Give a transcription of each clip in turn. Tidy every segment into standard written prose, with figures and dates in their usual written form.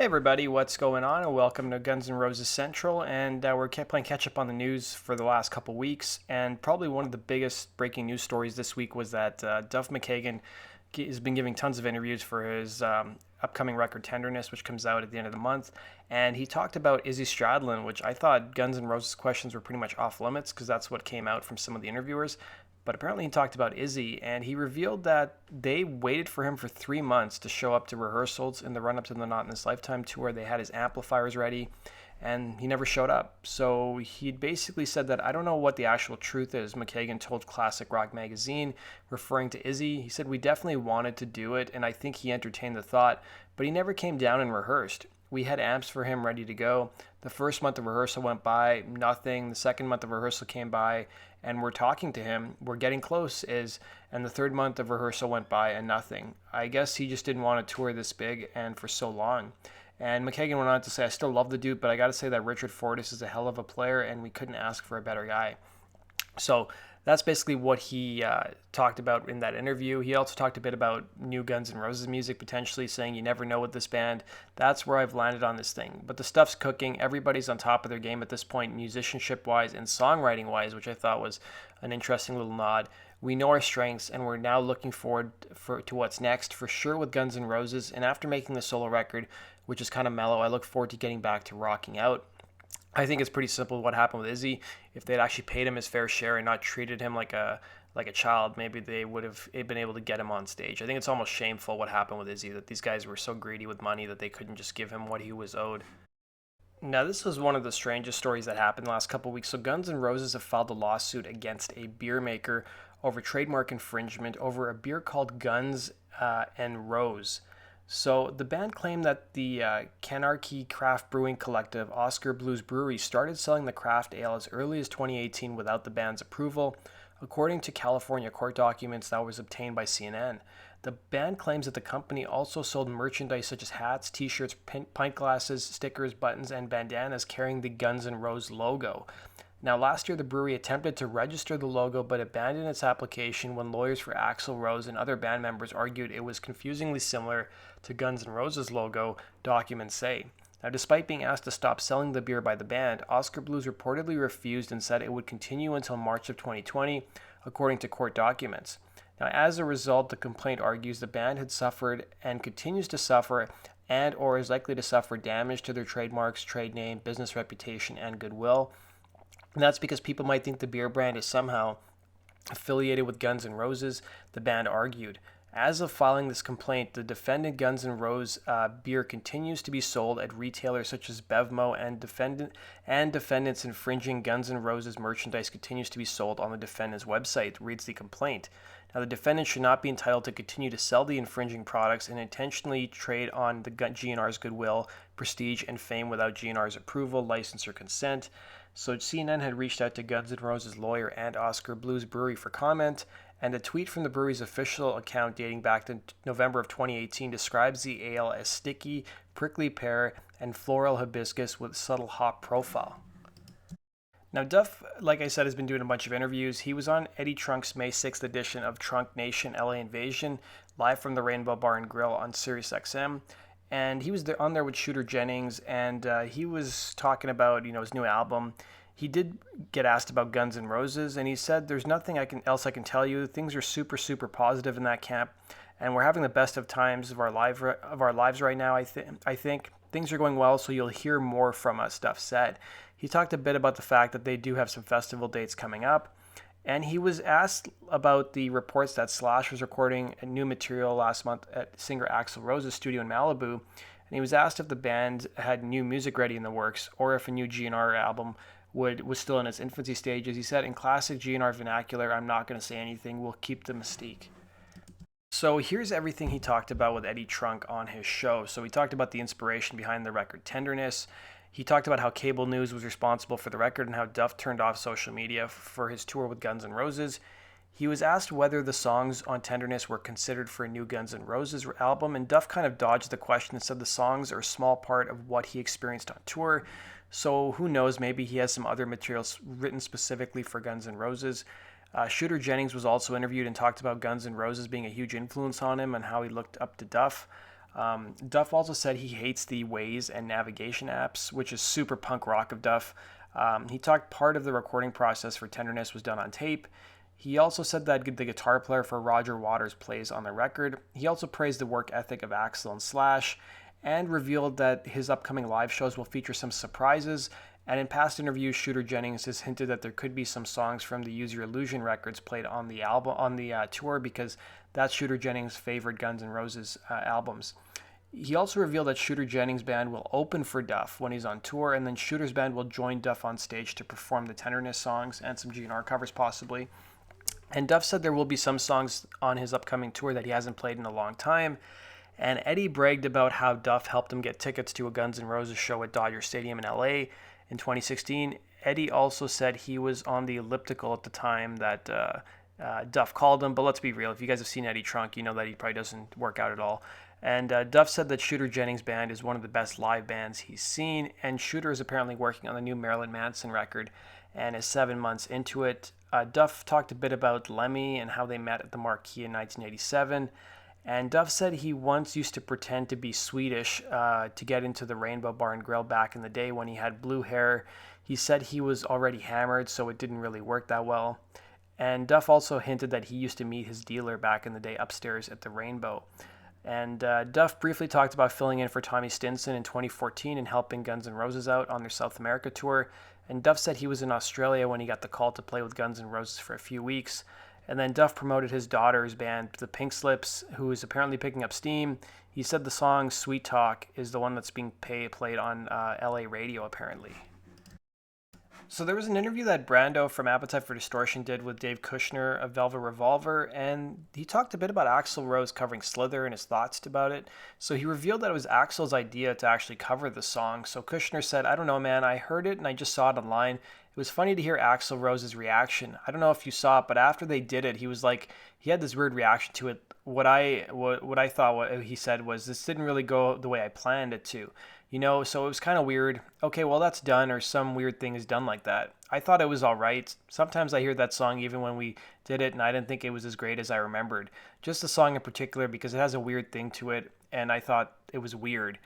Hey everybody, what's going on? And welcome to Guns N' Roses Central. And we're playing catch up on the news for the last couple weeks. And probably one of the biggest breaking news stories this week was that Duff McKagan has been giving tons of interviews for his upcoming record Tenderness, which comes out at the end of the month. And he talked about Izzy Stradlin, which I thought Guns N' Roses questions were pretty much off limits because that's what came out from some of the interviewers. But apparently he talked about Izzy, and he revealed that they waited for him for 3 months to show up to rehearsals in the run-up to the Not in This Lifetime tour. They had his amplifiers ready, and he never showed up. So he basically said that, I don't know what the actual truth is, McKagan told Classic Rock Magazine, referring to Izzy. He said, we definitely wanted to do it, and I think he entertained the thought, but he never came down and rehearsed. We had amps for him ready to go. The first month of rehearsal went by, nothing. The second month of rehearsal came by, and we're talking to him. We're getting close, and the third month of rehearsal went by, and nothing. I guess he just didn't want to tour this big and for so long. And McKagan went on to say, I still love the dude, but I got to say that Richard Fortus is a hell of a player, and we couldn't ask for a better guy. So that's basically what he talked about in that interview. He also talked a bit about new Guns N' Roses music, potentially saying you never know with this band. That's where I've landed on this thing. But the stuff's cooking. Everybody's on top of their game at this point, musicianship-wise and songwriting-wise, which I thought was an interesting little nod. We know our strengths, and we're now looking forward to what's next, for sure with Guns N' Roses. And after making the solo record, which is kind of mellow, I look forward to getting back to rocking out. I think it's pretty simple what happened with Izzy. If they'd actually paid him his fair share and not treated him like a child, maybe they would have been able to get him on stage. I think it's almost shameful what happened with Izzy, that these guys were so greedy with money that they couldn't just give him what he was owed. Now, this was one of the strangest stories that happened the last couple of weeks. So Guns N' Roses have filed a lawsuit against a beer maker over trademark infringement over a beer called Guns N' Rose. So the band claimed that the Canarchy Craft Brewing Collective, Oscar Blues Brewery, started selling the craft ale as early as 2018 without the band's approval, according to California court documents that was obtained by CNN. The band claims that the company also sold merchandise such as hats, t-shirts, pint glasses, stickers, buttons, and bandanas carrying the Guns N' Roses logo. Now, last year, the brewery attempted to register the logo but abandoned its application when lawyers for Axl Rose and other band members argued it was confusingly similar to Guns N' Roses' logo, documents say. Now, despite being asked to stop selling the beer by the band, Oscar Blues reportedly refused and said it would continue until March of 2020, according to court documents. Now, as a result, the complaint argues the band had suffered and continues to suffer and or is likely to suffer damage to their trademarks, trade name, business reputation, and goodwill. And that's because people might think the beer brand is somehow affiliated with Guns N' Roses, the band argued. As of filing this complaint, the defendant Guns N' Roses beer continues to be sold at retailers such as Bevmo, and defendants infringing Guns N' Roses merchandise continues to be sold on the defendant's website, reads the complaint. Now, the defendant should not be entitled to continue to sell the infringing products and intentionally trade on the GNR's goodwill, prestige, and fame without GNR's approval, license, or consent. So CNN had reached out to Guns N' Roses' lawyer and Oscar Blues Brewery for comment, and a tweet from the brewery's official account dating back to November of 2018 describes the ale as sticky, prickly pear, and floral hibiscus with subtle hop profile. Now, Duff, like I said, has been doing a bunch of interviews. He was on Eddie Trunk's May 6th edition of Trunk Nation LA Invasion, live from the Rainbow Bar and Grill on SiriusXM. And he was on there with Shooter Jennings, and he was talking about, his new album. He did get asked about Guns N' Roses, and he said, "There's nothing else I can tell you. Things are super, super positive in that camp, and we're having the best of times of our lives right now. I think things are going well, so you'll hear more from us." Duff said. He talked a bit about the fact that they do have some festival dates coming up. And he was asked about the reports that Slash was recording a new material last month at singer Axl Rose's studio in Malibu. And he was asked if the band had new music ready in the works or if a new GNR album was still in its infancy stages. He said, "In classic GNR vernacular, I'm not going to say anything. We'll keep the mystique." So here's everything he talked about with Eddie Trunk on his show. So he talked about the inspiration behind the record Tenderness. He talked about how cable news was responsible for the record and how Duff turned off social media for his tour with Guns N' Roses. He was asked whether the songs on Tenderness were considered for a new Guns N' Roses album, and Duff kind of dodged the question and said the songs are a small part of what he experienced on tour. So who knows, maybe he has some other materials written specifically for Guns N' Roses. Shooter Jennings was also interviewed and talked about Guns N' Roses being a huge influence on him and how he looked up to Duff. Duff also said he hates the Waze and navigation apps, which is super punk rock of Duff. He talked part of the recording process for Tenderness was done on tape. He also said that the guitar player for Roger Waters plays on the record. He also praised the work ethic of Axl and Slash, and revealed that his upcoming live shows will feature some surprises. And in past interviews, Shooter Jennings has hinted that there could be some songs from the Use Your Illusion records played on the album on the tour, because that's Shooter Jennings' favorite Guns N' Roses albums. He also revealed that Shooter Jennings' band will open for Duff when he's on tour, and then Shooter's band will join Duff on stage to perform the Tenderness songs and some GNR covers possibly. And Duff said there will be some songs on his upcoming tour that he hasn't played in a long time. And Eddie bragged about how Duff helped him get tickets to a Guns N' Roses show at Dodger Stadium in LA in 2016. Eddie also said he was on the elliptical at the time that Duff called him. But let's be real, if you guys have seen Eddie Trunk, you know that he probably doesn't work out at all. And Duff said that Shooter Jennings' band is one of the best live bands he's seen. And Shooter is apparently working on the new Marilyn Manson record and is 7 months into it. Duff talked a bit about Lemmy and how they met at the Marquee in 1987. And Duff said he once used to pretend to be Swedish to get into the Rainbow Bar and Grill back in the day when he had blue hair. He said he was already hammered, so it didn't really work that well. And Duff also hinted that he used to meet his dealer back in the day upstairs at the Rainbow. And Duff briefly talked about filling in for Tommy Stinson in 2014 and helping Guns N' Roses out on their South America tour. And Duff said he was in Australia when he got the call to play with Guns N' Roses for a few weeks. And then Duff promoted his daughter's band, the Pink Slips, who is apparently picking up steam. He said the song Sweet Talk is the one that's being played on LA radio, apparently. So there was an interview that Brando from Appetite for Distortion did with Dave Kushner of Velvet Revolver, and he talked a bit about Axl Rose covering Slither and his thoughts about it. So he revealed that it was Axl's idea to actually cover the song. So Kushner said, "I don't know, man, I heard it and I just saw it online. It was funny to hear Axl Rose's reaction. I don't know if you saw it, but after they did it, he was like, he had this weird reaction to it. What I thought what he said was, this didn't really go the way I planned it to. You know, so it was kind of weird. Okay, well, that's done, or some weird thing is done like that. I thought it was all right. Sometimes I hear that song even when we did it, and I didn't think it was as great as I remembered. Just the song in particular, because it has a weird thing to it, and I thought it was weird."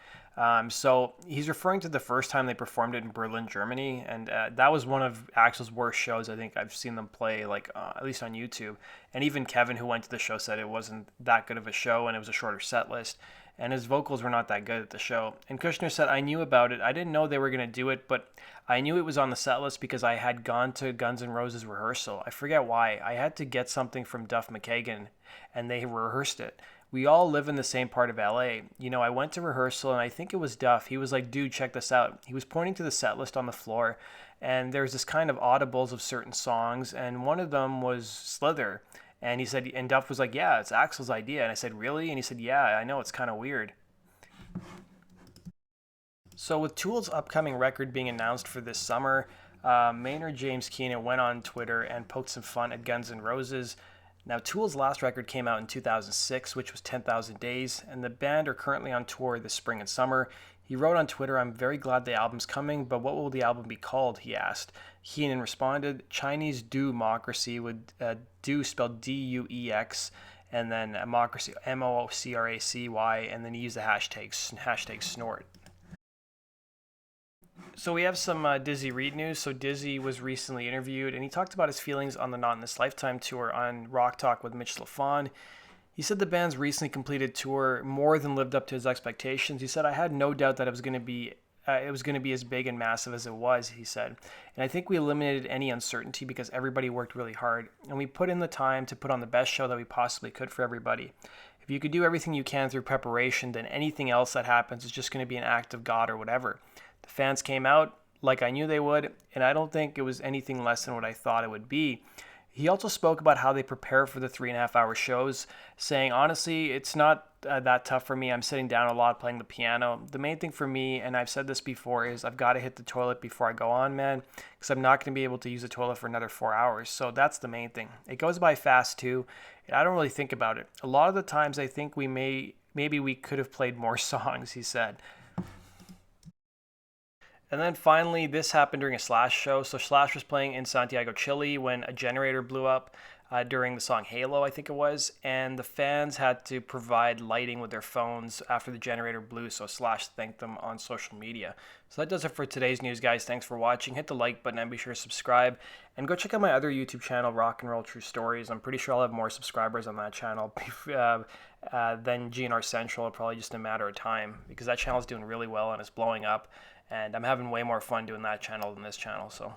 So he's referring to the first time they performed it in Berlin, Germany, and that was one of Axl's worst shows I think I've seen them play, like at least on YouTube. And even Kevin, who went to the show, said it wasn't that good of a show, and it was a shorter set list, and his vocals were not that good at the show. And Kushner said, "I knew about it. I didn't know they were going to do it, but I knew it was on the set list because I had gone to Guns N' Roses rehearsal. I forget why. I had to get something from Duff McKagan, and they rehearsed it. We all live in the same part of LA. You know, I went to rehearsal, and I think it was Duff. He was like, 'Dude, check this out.' He was pointing to the set list on the floor, and there's this kind of audibles of certain songs, and one of them was Slither. And he said, and Duff was like, 'Yeah, it's Axl's idea.' And I said, 'Really?' And he said, 'Yeah, I know, it's kind of weird.'" So with Tool's upcoming record being announced for this summer, Maynard James Keenan went on Twitter and poked some fun at Guns N' Roses. Now, Tool's last record came out in 2006, which was 10,000 Days, and the band are currently on tour this spring and summer. He wrote on Twitter, "I'm very glad the album's coming, but what will the album be called?" he asked. Keenan responded, "Chinese Democracy," with do spelled D-U-E-X, and then Democracy, M-O-C-R-A-C-Y, and then he used the hashtag snort. So we have some Dizzy Reed news. So Dizzy was recently interviewed, and he talked about his feelings on the Not in This Lifetime tour on Rock Talk with Mitch LaFon. He said the band's recently completed tour more than lived up to his expectations. He said, "I had no doubt that it was going to be as big and massive as it was," he said. "And I think we eliminated any uncertainty because everybody worked really hard, and we put in the time to put on the best show that we possibly could for everybody. If you could do everything you can through preparation, then anything else that happens is just going to be an act of God or whatever. The fans came out like I knew they would, and I don't think it was anything less than what I thought it would be." He also spoke about how they prepare for the 3.5-hour shows, saying, "Honestly, it's not that tough for me. I'm sitting down a lot playing the piano. The main thing for me, and I've said this before, is I've got to hit the toilet before I go on, man, because I'm not going to be able to use the toilet for another 4 hours. So that's the main thing. It goes by fast too, and I don't really think about it. A lot of the times I think maybe we could have played more songs," he said. And then finally, this happened during a Slash show. So Slash was playing in Santiago, Chile when a generator blew up. during the song Halo, I think it was, and the fans had to provide lighting with their phones after the generator blew, so Slash thanked them on social media. So that does it for today's news, guys. Thanks for watching. Hit the like button and be sure to subscribe. And go check out my other YouTube channel, Rock and Roll True Stories. I'm pretty sure I'll have more subscribers on that channel than GNR Central, probably just a matter of time, because that channel is doing really well and it's blowing up. And I'm having way more fun doing that channel than this channel, so